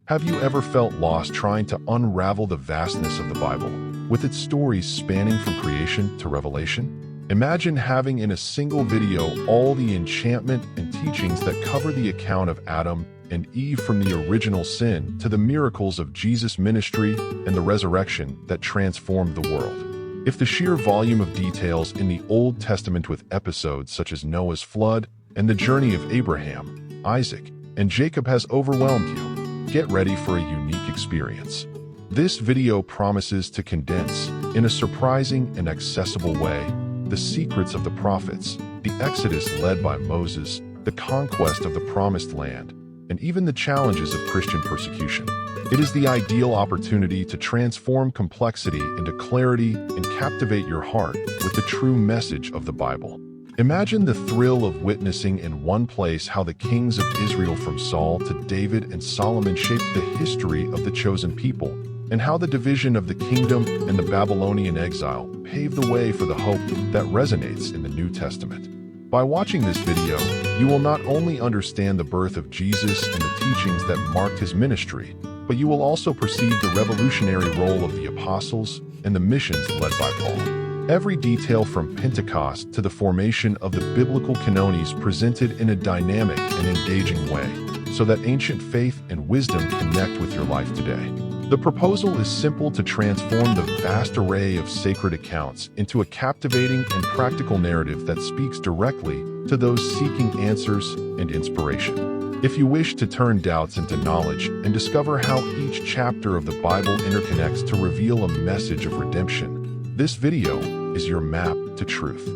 Have you ever felt lost trying to unravel the vastness of the Bible, with its stories spanning from creation to Revelation? Imagine having in a single video all the enchantment and teachings that cover the account of Adam and Eve from the original sin to the miracles of Jesus' ministry and the resurrection that transformed the world. If the sheer volume of details in the Old Testament with episodes such as Noah's flood and the journey of Abraham, Isaac, and Jacob has overwhelmed you, get ready for a unique experience. This video promises to condense, in a surprising and accessible way, the secrets of the prophets, the Exodus led by Moses, the conquest of the Promised Land, and even the challenges of Christian persecution. It is the ideal opportunity to transform complexity into clarity and captivate your heart with the true message of the Bible. Imagine the thrill of witnessing in one place how the kings of Israel from Saul to David and Solomon shaped the history of the chosen people, and how the division of the kingdom and the Babylonian exile paved the way for the hope that resonates in the New Testament. By watching this video, you will not only understand the birth of Jesus and the teachings that marked his ministry, but you will also perceive the revolutionary role of the apostles and the missions led by Paul. Every detail from Pentecost to the formation of the biblical canonies presented in a dynamic and engaging way, so that ancient faith and wisdom connect with your life today. The proposal is simple: to transform the vast array of sacred accounts into a captivating and practical narrative that speaks directly to those seeking answers and inspiration. If you wish to turn doubts into knowledge and discover how each chapter of the Bible interconnects to reveal a message of redemption, this video is your map to truth.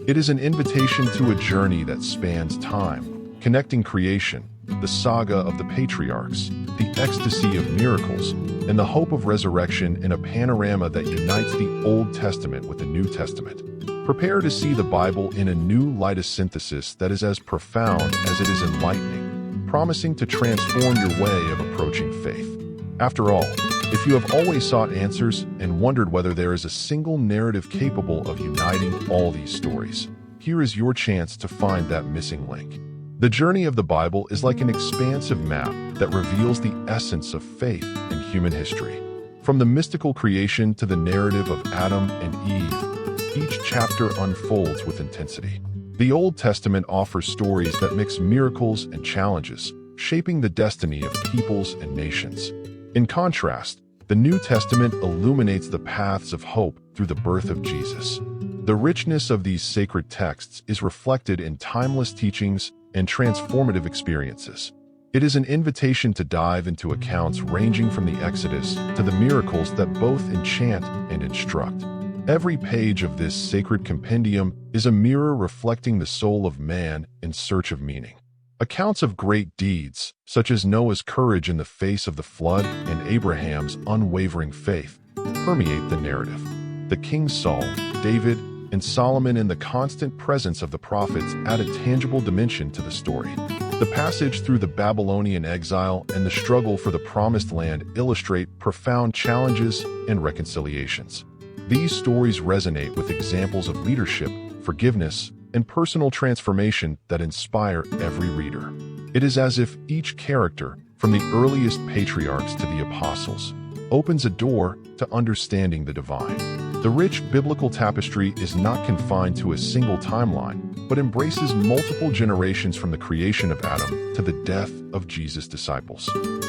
It is an invitation to a journey that spans time, connecting creation, the saga of the patriarchs, the ecstasy of miracles, and the hope of resurrection in a panorama that unites the Old Testament with the New Testament. Prepare to see the Bible in a new light, a synthesis that is as profound as it is enlightening, promising to transform your way of approaching faith. After all, if you have always sought answers and wondered whether there is a single narrative capable of uniting all these stories, here is your chance to find that missing link. The journey of the Bible is like an expansive map that reveals the essence of faith in human history. From the mystical creation to the narrative of Adam and Eve, each chapter unfolds with intensity. The Old Testament offers stories that mix miracles and challenges, shaping the destiny of peoples and nations. In contrast, the New Testament illuminates the paths of hope through the birth of Jesus. The richness of these sacred texts is reflected in timeless teachings and transformative experiences. It is an invitation to dive into accounts ranging from the Exodus to the miracles that both enchant and instruct. Every page of this sacred compendium is a mirror reflecting the soul of man in search of meaning. Accounts of great deeds, such as Noah's courage in the face of the flood and Abraham's unwavering faith, permeate the narrative. The kings Saul, David, and Solomon in the constant presence of the prophets add a tangible dimension to the story. The passage through the Babylonian exile and the struggle for the Promised Land illustrate profound challenges and reconciliations. These stories resonate with examples of leadership, forgiveness, and personal transformation that inspire every reader. It is as if each character, from the earliest patriarchs to the apostles, opens a door to understanding the divine. The rich biblical tapestry is not confined to a single timeline, but embraces multiple generations from the creation of Adam to the death of Jesus' disciples.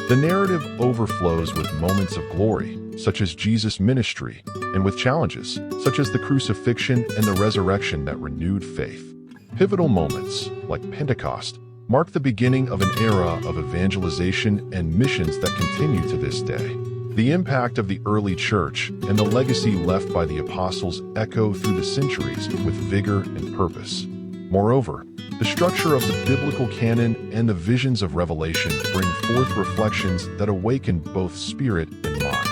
The narrative overflows with moments of glory, such as Jesus' ministry, and with challenges, such as the crucifixion and the resurrection that renewed faith. Pivotal moments, like Pentecost, mark the beginning of an era of evangelization and missions that continue to this day. The impact of the early church and the legacy left by the apostles echo through the centuries with vigor and purpose. Moreover, the structure of the biblical canon and the visions of Revelation bring forth reflections that awaken both spirit and mind.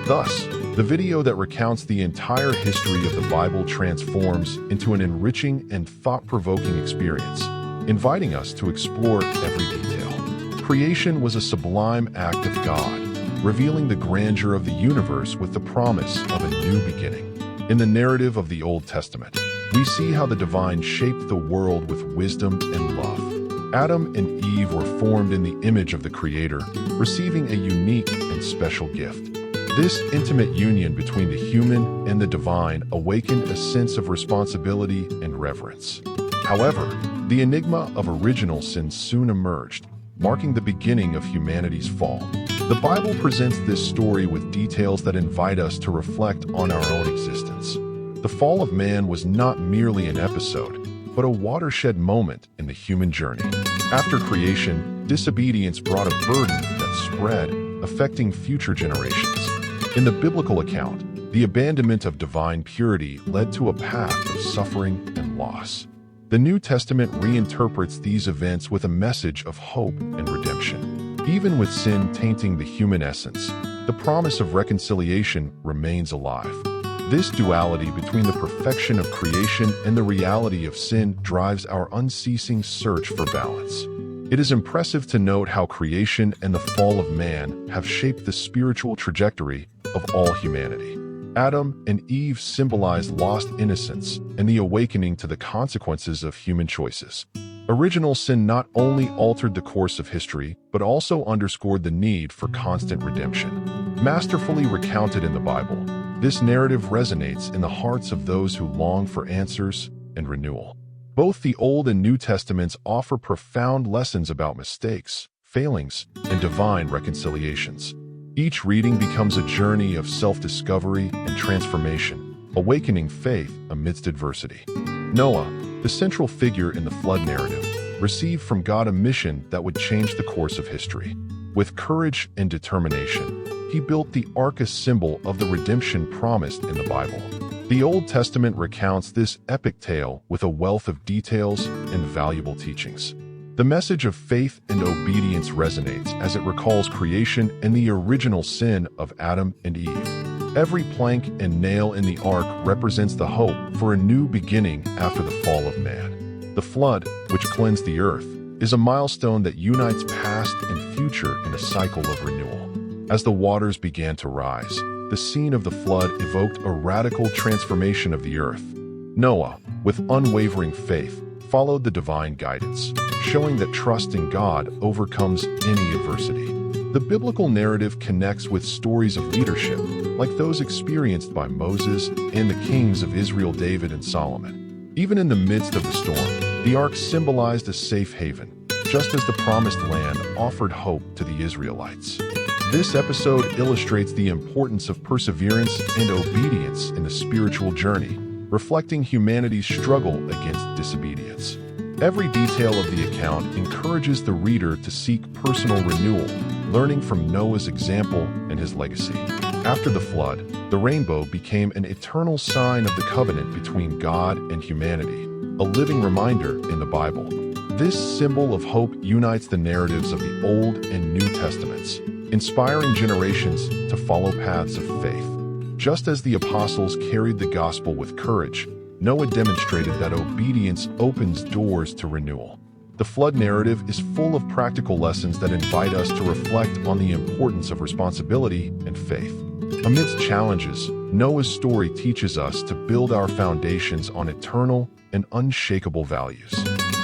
Thus, the video that recounts the entire history of the Bible transforms into an enriching and thought-provoking experience, inviting us to explore every detail. Creation was a sublime act of God, revealing the grandeur of the universe with the promise of a new beginning. In the narrative of the Old Testament, we see how the divine shaped the world with wisdom and love. Adam and Eve were formed in the image of the Creator, receiving a unique and special gift. This intimate union between the human and the divine awakened a sense of responsibility and reverence. However, the enigma of original sin soon emerged, marking the beginning of humanity's fall. The Bible presents this story with details that invite us to reflect on our own existence. The fall of man was not merely an episode, but a watershed moment in the human journey. After creation, disobedience brought a burden that spread, affecting future generations. In the biblical account, the abandonment of divine purity led to a path of suffering and loss. The New Testament reinterprets these events with a message of hope and redemption. Even with sin tainting the human essence, the promise of reconciliation remains alive. This duality between the perfection of creation and the reality of sin drives our unceasing search for balance. It is impressive to note how creation and the fall of man have shaped the spiritual trajectory of all humanity. Adam and Eve symbolize lost innocence and the awakening to the consequences of human choices. Original sin not only altered the course of history, but also underscored the need for constant redemption. Masterfully recounted in the Bible, this narrative resonates in the hearts of those who long for answers and renewal. Both the Old and New Testaments offer profound lessons about mistakes, failings, and divine reconciliations. Each reading becomes a journey of self-discovery and transformation, awakening faith amidst adversity. Noah, the central figure in the flood narrative, received from God a mission that would change the course of history. With courage and determination, he built the ark, a symbol of the redemption promised in the Bible. The Old Testament recounts this epic tale with a wealth of details and valuable teachings. The message of faith and obedience resonates as it recalls creation and the original sin of Adam and Eve. Every plank and nail in the ark represents the hope for a new beginning after the fall of man. The flood, which cleansed the earth, is a milestone that unites past and future in a cycle of renewal. As the waters began to rise, the scene of the flood evoked a radical transformation of the earth. Noah, with unwavering faith, followed the divine guidance, showing that trust in God overcomes any adversity. The biblical narrative connects with stories of leadership, like those experienced by Moses and the kings of Israel, David and Solomon. Even in the midst of the storm, the ark symbolized a safe haven, just as the promised land offered hope to the Israelites. This episode illustrates the importance of perseverance and obedience in the spiritual journey, reflecting humanity's struggle against disobedience. Every detail of the account encourages the reader to seek personal renewal, learning from Noah's example and his legacy. After the flood, the rainbow became an eternal sign of the covenant between God and humanity, a living reminder in the Bible. This symbol of hope unites the narratives of the Old and New Testaments, inspiring generations to follow paths of faith. Just as the apostles carried the gospel with courage, Noah demonstrated that obedience opens doors to renewal. The flood narrative is full of practical lessons that invite us to reflect on the importance of responsibility and faith. Amidst challenges, Noah's story teaches us to build our foundations on eternal and unshakable values.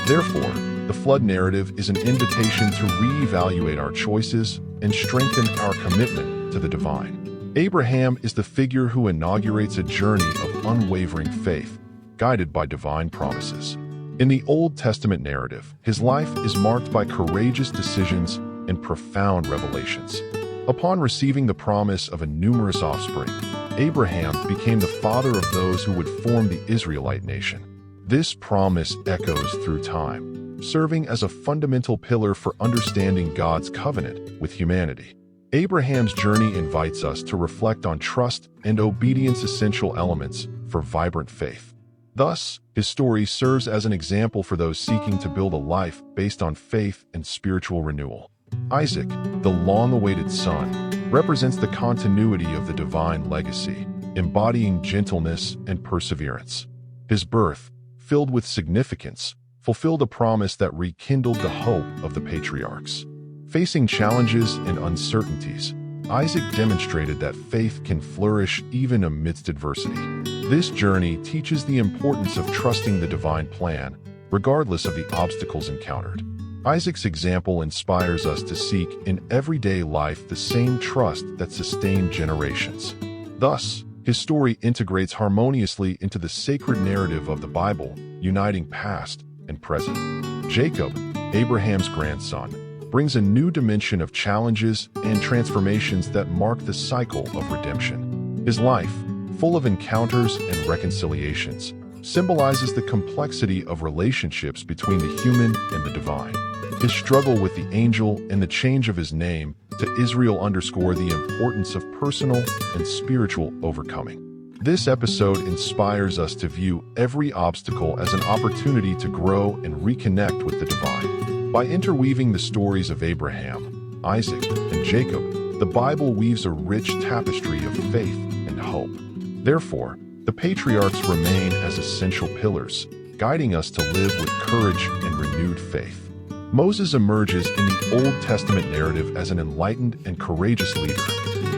Therefore, the flood narrative is an invitation to reevaluate our choices and strengthen our commitment to the divine. Abraham is the figure who inaugurates a journey of unwavering faith, guided by divine promises. In the Old Testament narrative, his life is marked by courageous decisions and profound revelations. Upon receiving the promise of a numerous offspring, Abraham became the father of those who would form the Israelite nation. This promise echoes through time, serving as a fundamental pillar for understanding God's covenant with humanity. Abraham's journey invites us to reflect on trust and obedience, essential elements for vibrant faith. Thus, his story serves as an example for those seeking to build a life based on faith and spiritual renewal. Isaac, the long-awaited son, represents the continuity of the divine legacy, embodying gentleness and perseverance. His birth, filled with significance, fulfilled a promise that rekindled the hope of the patriarchs. Facing challenges and uncertainties, Isaac demonstrated that faith can flourish even amidst adversity. This journey teaches the importance of trusting the divine plan, regardless of the obstacles encountered. Isaac's example inspires us to seek in everyday life the same trust that sustained generations. Thus, his story integrates harmoniously into the sacred narrative of the Bible, uniting past and present. Jacob, Abraham's grandson, brings a new dimension of challenges and transformations that mark the cycle of redemption. His life, full of encounters and reconciliations, symbolizes the complexity of relationships between the human and the divine. His struggle with the angel and the change of his name to Israel underscore the importance of personal and spiritual overcoming. This episode inspires us to view every obstacle as an opportunity to grow and reconnect with the divine. By interweaving the stories of Abraham, Isaac, and Jacob, the Bible weaves a rich tapestry of faith and hope. Therefore, the patriarchs remain as essential pillars, guiding us to live with courage and renewed faith. Moses emerges in the Old Testament narrative as an enlightened and courageous leader.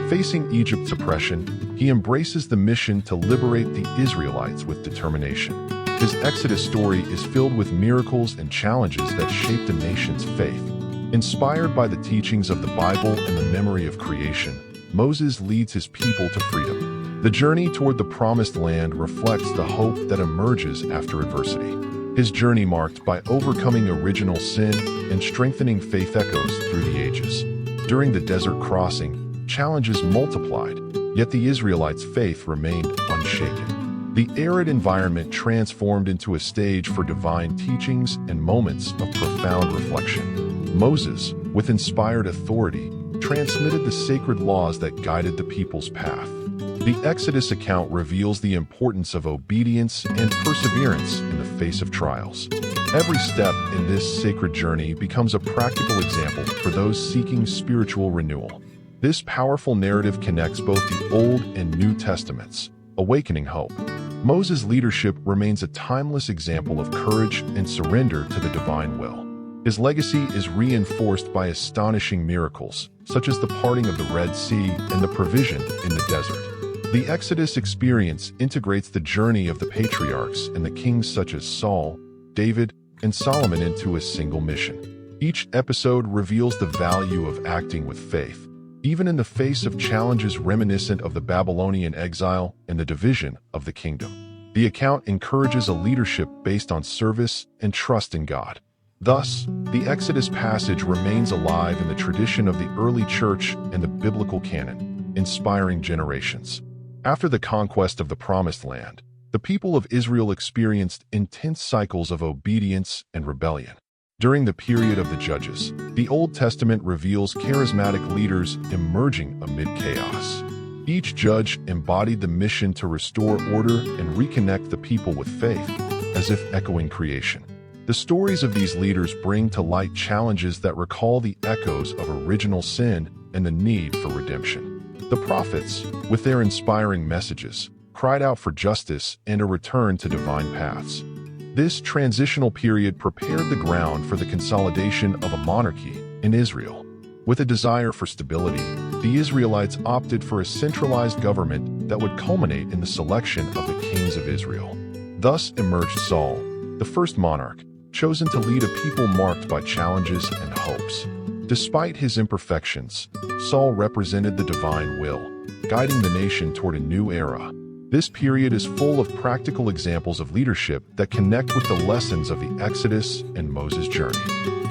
Facing Egypt's oppression, he embraces the mission to liberate the Israelites with determination. His Exodus story is filled with miracles and challenges that shaped a nation's faith. Inspired by the teachings of the Bible and the memory of creation, Moses leads his people to freedom. The journey toward the Promised Land reflects the hope that emerges after adversity. His journey marked by overcoming original sin and strengthening faith echoes through the ages. During the desert crossing, challenges multiplied, yet the Israelites' faith remained unshaken. The arid environment transformed into a stage for divine teachings and moments of profound reflection. Moses, with inspired authority, transmitted the sacred laws that guided the people's path. The Exodus account reveals the importance of obedience and perseverance in the face of trials. Every step in this sacred journey becomes a practical example for those seeking spiritual renewal. This powerful narrative connects both the Old and New Testaments, awakening hope. Moses' leadership remains a timeless example of courage and surrender to the divine will. His legacy is reinforced by astonishing miracles, such as the parting of the Red Sea and the provision in the desert. The Exodus experience integrates the journey of the patriarchs and the kings such as Saul, David, and Solomon into a single mission. Each episode reveals the value of acting with faith, even in the face of challenges reminiscent of the Babylonian exile and the division of the kingdom. The account encourages a leadership based on service and trust in God. Thus, the Exodus passage remains alive in the tradition of the early church and the biblical canon, inspiring generations. After the conquest of the Promised Land, the people of Israel experienced intense cycles of obedience and rebellion. During the period of the Judges, the Old Testament reveals charismatic leaders emerging amid chaos. Each judge embodied the mission to restore order and reconnect the people with faith, as if echoing creation. The stories of these leaders bring to light challenges that recall the echoes of original sin and the need for redemption. The prophets, with their inspiring messages, cried out for justice and a return to divine paths. This transitional period prepared the ground for the consolidation of a monarchy in Israel. With a desire for stability, the Israelites opted for a centralized government that would culminate in the selection of the kings of Israel. Thus emerged Saul, the first monarch, chosen to lead a people marked by challenges and hopes. Despite his imperfections, Saul represented the divine will, guiding the nation toward a new era. This period is full of practical examples of leadership that connect with the lessons of the Exodus and Moses' journey.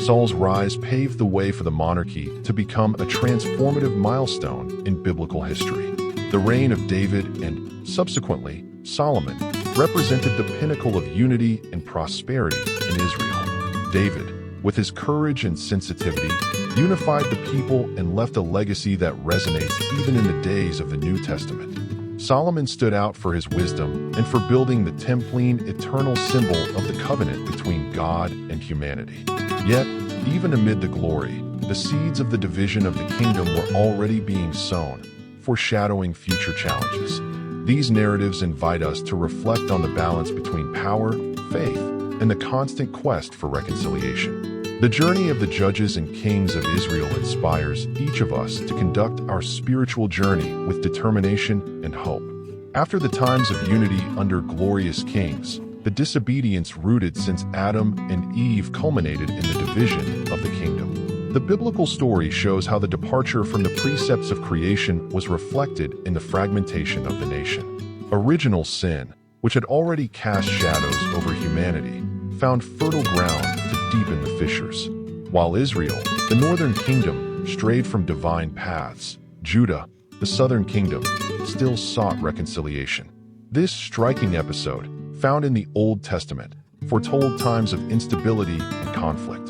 Saul's rise paved the way for the monarchy to become a transformative milestone in biblical history. The reign of David and, subsequently, Solomon represented the pinnacle of unity and prosperity in Israel. David, with his courage and sensitivity, unified the people and left a legacy that resonates even in the days of the New Testament. Solomon stood out for his wisdom and for building the Templin, eternal symbol of the covenant between God and humanity. Yet, even amid the glory, the seeds of the division of the kingdom were already being sown, foreshadowing future challenges. These narratives invite us to reflect on the balance between power, faith, and the constant quest for reconciliation. The journey of the judges and kings of Israel inspires each of us to conduct our spiritual journey with determination and hope. After the times of unity under glorious kings, the disobedience rooted since Adam and Eve culminated in the division of the kingdom. The biblical story shows how the departure from the precepts of creation was reflected in the fragmentation of the nation. Original sin, which had already cast shadows over humanity, found fertile ground to deepen the fissures. While Israel, the northern kingdom, strayed from divine paths, Judah, the southern kingdom, still sought reconciliation. This striking episode, found in the Old Testament, foretold times of instability and conflict.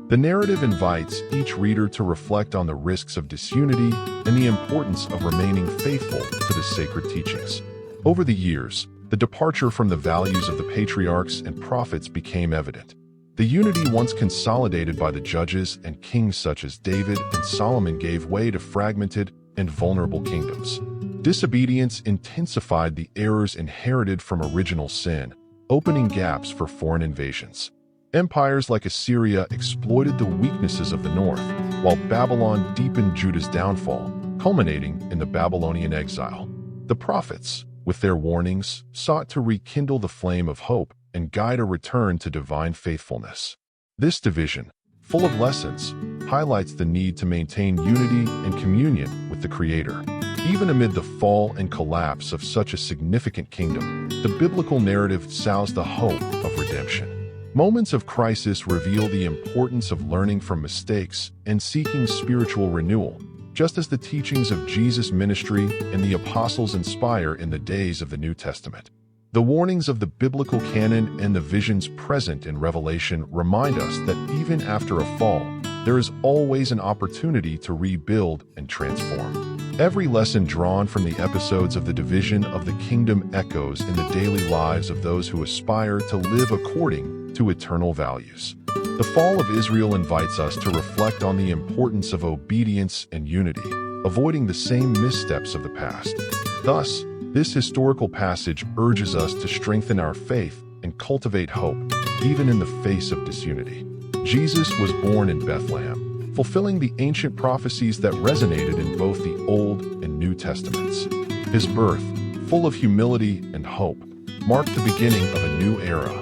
The narrative invites each reader to reflect on the risks of disunity and the importance of remaining faithful to the sacred teachings. Over the years, the departure from the values of the patriarchs and prophets became evident. The unity once consolidated by the judges and kings such as David and Solomon gave way to fragmented and vulnerable kingdoms. Disobedience intensified the errors inherited from original sin, opening gaps for foreign invasions. Empires like Assyria exploited the weaknesses of the north, while Babylon deepened Judah's downfall, culminating in the Babylonian exile. The prophets, with their warnings, sought to rekindle the flame of hope and guide a return to divine faithfulness. This division, full of lessons, highlights the need to maintain unity and communion with the Creator. Even amid the fall and collapse of such a significant kingdom, the biblical narrative sows the hope of redemption. Moments of crisis reveal the importance of learning from mistakes and seeking spiritual renewal, just as the teachings of Jesus' ministry and the apostles inspire in the days of the New Testament. The warnings of the biblical canon and the visions present in Revelation remind us that even after a fall, there is always an opportunity to rebuild and transform. Every lesson drawn from the episodes of the division of the kingdom echoes in the daily lives of those who aspire to live according to eternal values. The fall of Israel invites us to reflect on the importance of obedience and unity, avoiding the same missteps of the past. Thus, this historical passage urges us to strengthen our faith and cultivate hope, even in the face of disunity. Jesus was born in Bethlehem, fulfilling the ancient prophecies that resonated in both the Old and New Testaments. His birth, full of humility and hope, marked the beginning of a new era,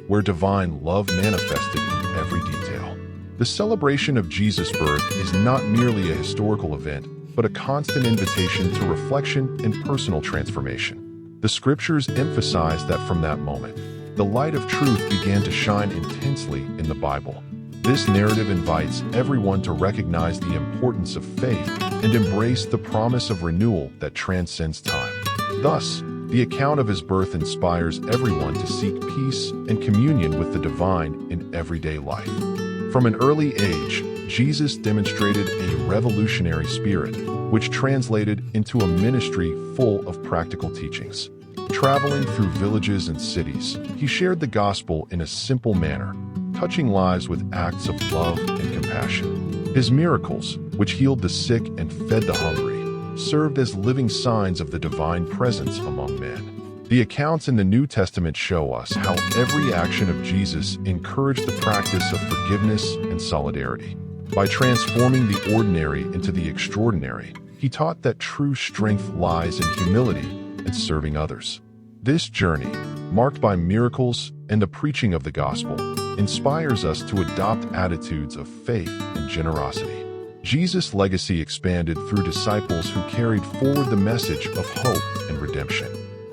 where divine love manifested in every detail. The celebration of Jesus' birth is not merely a historical event, but a constant invitation to reflection and personal transformation. The scriptures emphasize that from that moment, the light of truth began to shine intensely in the Bible. This narrative invites everyone to recognize the importance of faith and embrace the promise of renewal that transcends time. Thus, the account of his birth inspires everyone to seek peace and communion with the divine in everyday life. From an early age, Jesus demonstrated a revolutionary spirit, which translated into a ministry full of practical teachings. Traveling through villages and cities, he shared the gospel in a simple manner, touching lives with acts of love and compassion. His miracles, which healed the sick and fed the hungry, served as living signs of the divine presence among men. The accounts in the New Testament show us how every action of Jesus encouraged the practice of forgiveness and solidarity. By transforming the ordinary into the extraordinary, he taught that true strength lies in humility and serving others. This journey, marked by miracles and the preaching of the gospel, inspires us to adopt attitudes of faith and generosity. Jesus' legacy expanded through disciples who carried forward the message of hope and redemption.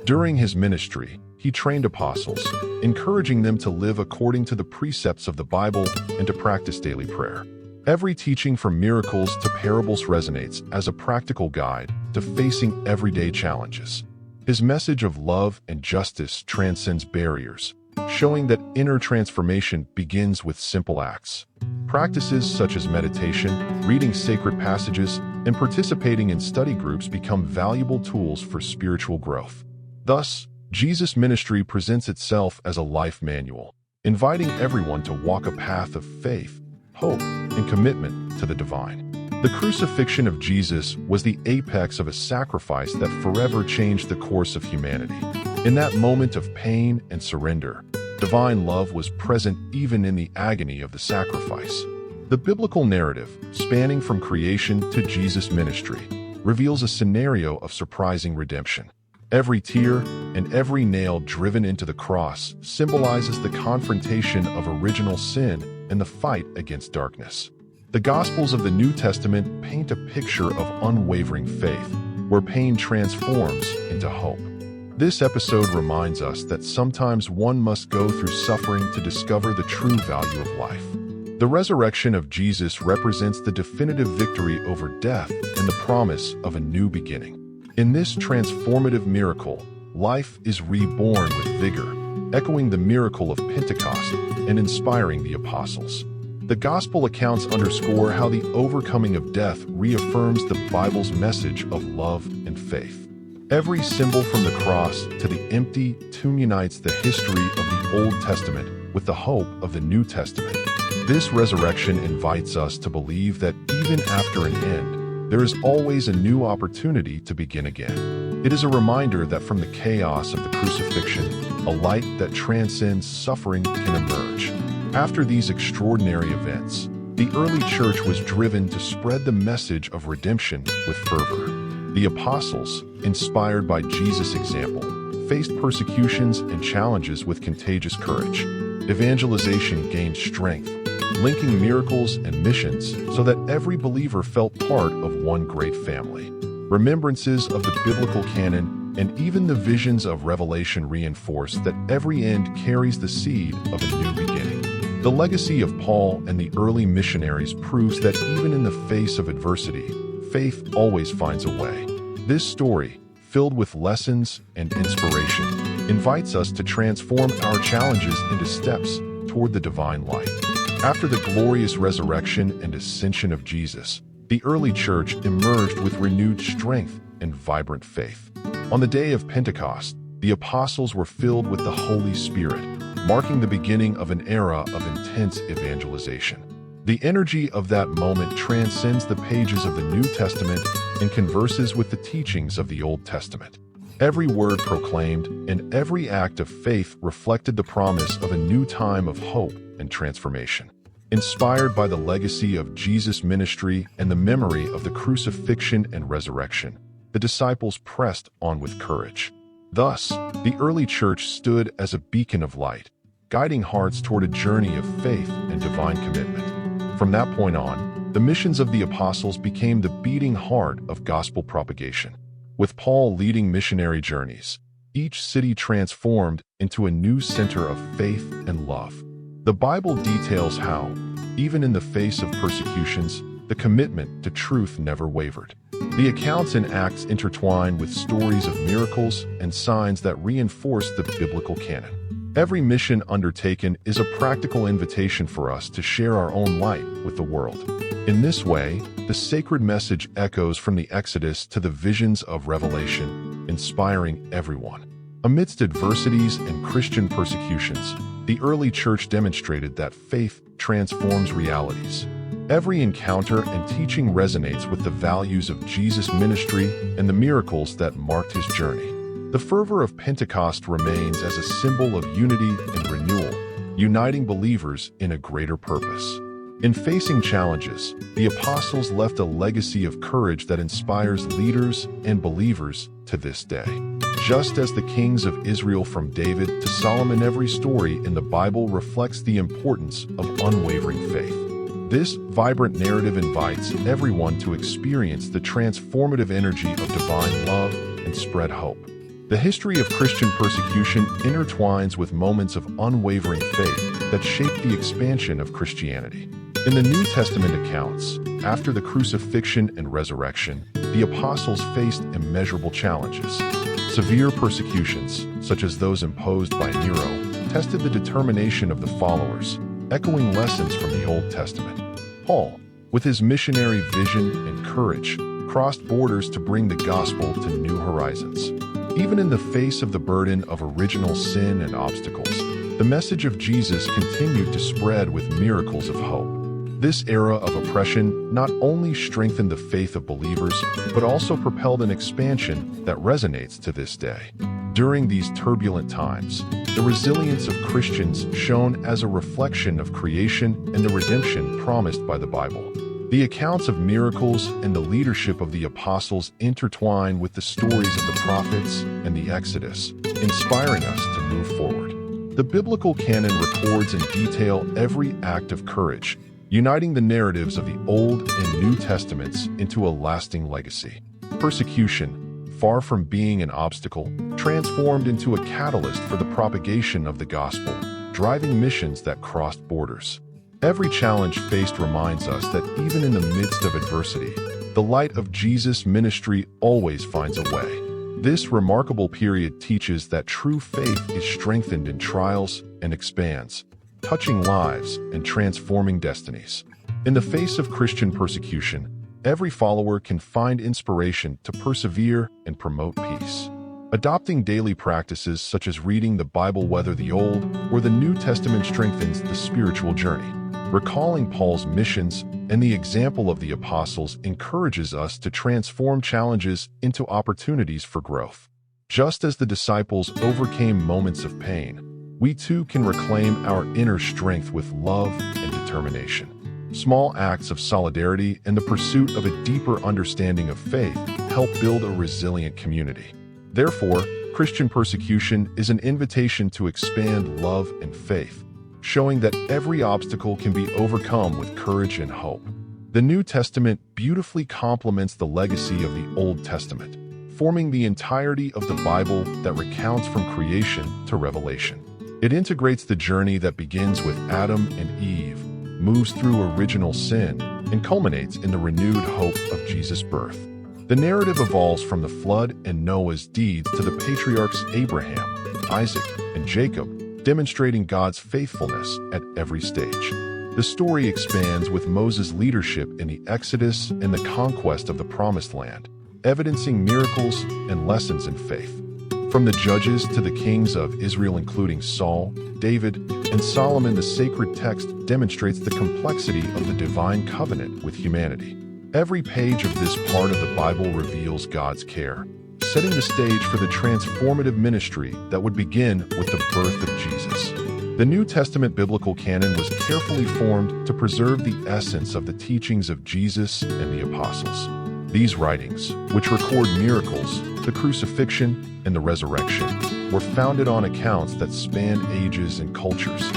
During his ministry, he trained apostles, encouraging them to live according to the precepts of the Bible and to practice daily prayer. Every teaching from miracles to parables resonates as a practical guide to facing everyday challenges. His message of love and justice transcends barriers, showing that inner transformation begins with simple acts. Practices such as meditation, reading sacred passages, and participating in study groups become valuable tools for spiritual growth. Thus, Jesus' ministry presents itself as a life manual, inviting everyone to walk a path of faith, hope, and commitment to the divine. The crucifixion of Jesus was the apex of a sacrifice that forever changed the course of humanity. In that moment of pain and surrender, divine love was present even in the agony of the sacrifice. The biblical narrative, spanning from creation to Jesus' ministry, reveals a scenario of surprising redemption. Every tear and every nail driven into the cross symbolizes the confrontation of original sin and the fight against darkness. The Gospels of the New Testament paint a picture of unwavering faith, where pain transforms into hope. This episode reminds us that sometimes one must go through suffering to discover the true value of life. The resurrection of Jesus represents the definitive victory over death and the promise of a new beginning. In this transformative miracle, life is reborn with vigor, echoing the miracle of Pentecost and inspiring the apostles. The gospel accounts underscore how the overcoming of death reaffirms the Bible's message of love and faith. Every symbol from the cross to the empty tomb unites the history of the Old Testament with the hope of the New Testament. This resurrection invites us to believe that even after an end, there is always a new opportunity to begin again. It is a reminder that from the chaos of the crucifixion, a light that transcends suffering can emerge. After these extraordinary events, the early church was driven to spread the message of redemption with fervor. The apostles, inspired by Jesus' example, faced persecutions and challenges with contagious courage. Evangelization gained strength, linking miracles and missions so that every believer felt part of one great family. Remembrances of the biblical canon and even the visions of Revelation reinforce that every end carries the seed of a new beginning. The legacy of Paul and the early missionaries proves that even in the face of adversity, faith always finds a way. This story, filled with lessons and inspiration, invites us to transform our challenges into steps toward the divine light. After the glorious resurrection and ascension of Jesus, the early church emerged with renewed strength and vibrant faith. On the day of Pentecost, the apostles were filled with the Holy Spirit, marking the beginning of an era of intense evangelization. The energy of that moment transcends the pages of the New Testament and converses with the teachings of the Old Testament. Every word proclaimed and every act of faith reflected the promise of a new time of hope and transformation. Inspired by the legacy of Jesus' ministry and the memory of the crucifixion and resurrection, the disciples pressed on with courage. Thus, the early church stood as a beacon of light, guiding hearts toward a journey of faith and divine commitment. From that point on, the missions of the apostles became the beating heart of gospel propagation. With Paul leading missionary journeys, each city transformed into a new center of faith and love. The Bible details how, even in the face of persecutions, the commitment to truth never wavered. The accounts and Acts intertwine with stories of miracles and signs that reinforce the biblical canon. Every mission undertaken is a practical invitation for us to share our own light with the world. In this way, the sacred message echoes from the Exodus to the visions of Revelation, inspiring everyone. Amidst adversities and Christian persecutions, the early church demonstrated that faith transforms realities. Every encounter and teaching resonates with the values of Jesus' ministry and the miracles that marked his journey. The fervor of Pentecost remains as a symbol of unity and renewal, uniting believers in a greater purpose. In facing challenges, the apostles left a legacy of courage that inspires leaders and believers to this day. Just as the kings of Israel from David to Solomon, every story in the Bible reflects the importance of unwavering faith. This vibrant narrative invites everyone to experience the transformative energy of divine love and spread hope. The history of Christian persecution intertwines with moments of unwavering faith that shaped the expansion of Christianity. In the New Testament accounts, after the crucifixion and resurrection, the apostles faced immeasurable challenges. Severe persecutions, such as those imposed by Nero, tested the determination of the followers, echoing lessons from the Old Testament. Paul, with his missionary vision and courage, crossed borders to bring the gospel to new horizons. Even in the face of the burden of original sin and obstacles, the message of Jesus continued to spread with miracles of hope. This era of oppression not only strengthened the faith of believers, but also propelled an expansion that resonates to this day. During these turbulent times, the resilience of Christians shone as a reflection of creation and the redemption promised by the Bible. The accounts of miracles and the leadership of the apostles intertwine with the stories of the prophets and the Exodus, inspiring us to move forward. The biblical canon records in detail every act of courage, uniting the narratives of the Old and New Testaments into a lasting legacy. Persecution, far from being an obstacle, transformed into a catalyst for the propagation of the gospel, driving missions that crossed borders. Every challenge faced reminds us that even in the midst of adversity, the light of Jesus' ministry always finds a way. This remarkable period teaches that true faith is strengthened in trials and expands, touching lives and transforming destinies. In the face of Christian persecution, every follower can find inspiration to persevere and promote peace. Adopting daily practices such as reading the Bible, whether the Old or the New Testament, strengthens the spiritual journey. Recalling Paul's missions and the example of the apostles encourages us to transform challenges into opportunities for growth. Just as the disciples overcame moments of pain, we too can reclaim our inner strength with love and determination. Small acts of solidarity and the pursuit of a deeper understanding of faith help build a resilient community. Therefore, Christian persecution is an invitation to expand love and faith, showing that every obstacle can be overcome with courage and hope. The New Testament beautifully complements the legacy of the Old Testament, forming the entirety of the Bible that recounts from creation to Revelation. It integrates the journey that begins with Adam and Eve, moves through original sin, and culminates in the renewed hope of Jesus' birth. The narrative evolves from the flood and Noah's deeds to the patriarchs Abraham, Isaac, and Jacob, demonstrating God's faithfulness at every stage. The story expands with Moses' leadership in the Exodus and the conquest of the Promised Land, evidencing miracles and lessons in faith. From the judges to the kings of Israel, including Saul, David, and Solomon, the sacred text demonstrates the complexity of the divine covenant with humanity. Every page of this part of the Bible reveals God's care, setting the stage for the transformative ministry that would begin with the birth of Jesus. The New Testament biblical canon was carefully formed to preserve the essence of the teachings of Jesus and the apostles. These writings, which record miracles, the crucifixion, and the resurrection, were founded on accounts that span ages and cultures.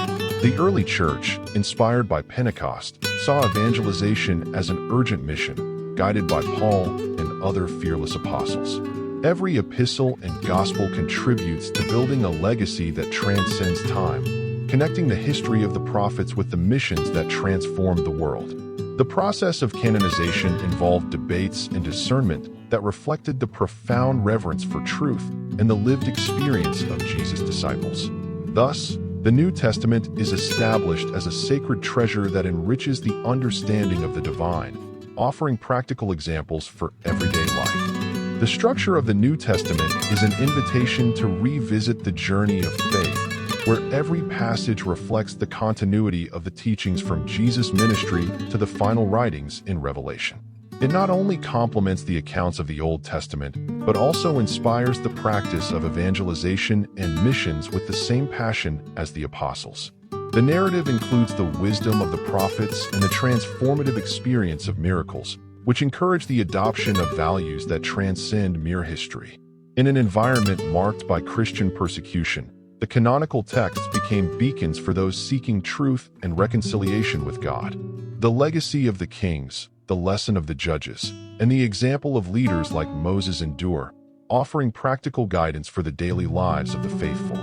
The early church, inspired by Pentecost, saw evangelization as an urgent mission, guided by Paul and other fearless apostles. Every epistle and gospel contributes to building a legacy that transcends time, connecting the history of the prophets with the missions that transformed the world. The process of canonization involved debates and discernment that reflected the profound reverence for truth and the lived experience of Jesus' disciples. Thus, the New Testament is established as a sacred treasure that enriches the understanding of the divine, offering practical examples for everyday life. The structure of the New Testament is an invitation to revisit the journey of faith, where every passage reflects the continuity of the teachings from Jesus' ministry to the final writings in Revelation. It not only complements the accounts of the Old Testament, but also inspires the practice of evangelization and missions with the same passion as the apostles. The narrative includes the wisdom of the prophets and the transformative experience of miracles, which encourage the adoption of values that transcend mere history. In an environment marked by Christian persecution, the canonical texts became beacons for those seeking truth and reconciliation with God. The legacy of the kings, the lesson of the judges, and the example of leaders like Moses endure, offering practical guidance for the daily lives of the faithful.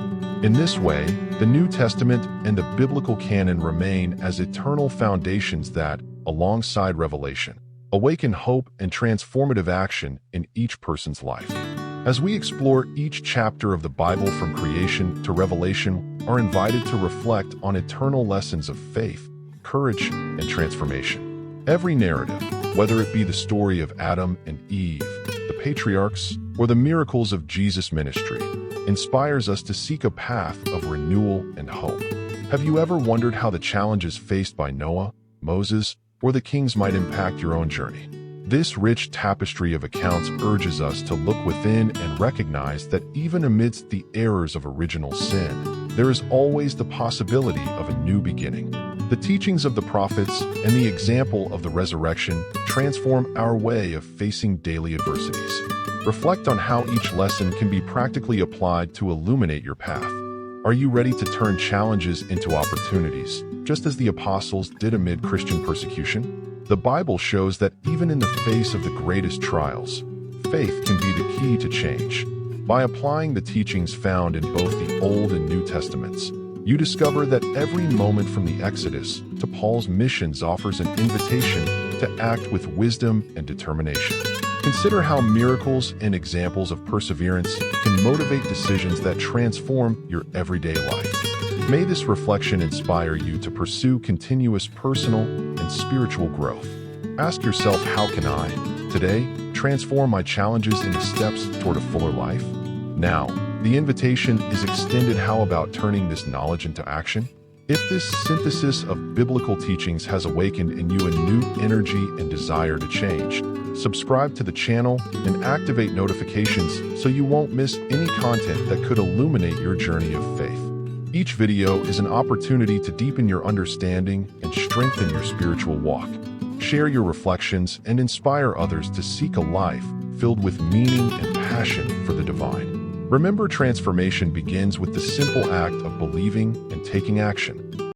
In this way, the New Testament and the biblical canon remain as eternal foundations that, alongside Revelation, awaken hope and transformative action in each person's life. As we explore each chapter of the Bible from creation to Revelation, are invited to reflect on eternal lessons of faith, courage, and transformation. Every narrative, whether it be the story of Adam and Eve, the patriarchs, or the miracles of Jesus' ministry, inspires us to seek a path of renewal and hope. Have you ever wondered how the challenges faced by Noah, Moses, or the kings might impact your own journey? This rich tapestry of accounts urges us to look within and recognize that even amidst the errors of original sin, there is always the possibility of a new beginning. The teachings of the prophets and the example of the resurrection transform our way of facing daily adversities. Reflect on how each lesson can be practically applied to illuminate your path. Are you ready to turn challenges into opportunities, just as the apostles did amid Christian persecution? The Bible shows that even in the face of the greatest trials, faith can be the key to change. By applying the teachings found in both the Old and New Testaments, you discover that every moment from the Exodus to Paul's missions offers an invitation to act with wisdom and determination. Consider how miracles and examples of perseverance can motivate decisions that transform your everyday life. May this reflection inspire you to pursue continuous personal and spiritual growth. Ask yourself, how can I, today, transform my challenges into steps toward a fuller life? Now, the invitation is extended. How about turning this knowledge into action? If this synthesis of biblical teachings has awakened in you a new energy and desire to change, subscribe to the channel and activate notifications so you won't miss any content that could illuminate your journey of faith. Each video is an opportunity to deepen your understanding and strengthen your spiritual walk. Share your reflections and inspire others to seek a life filled with meaning and passion for the divine. Remember, transformation begins with the simple act of believing and taking action.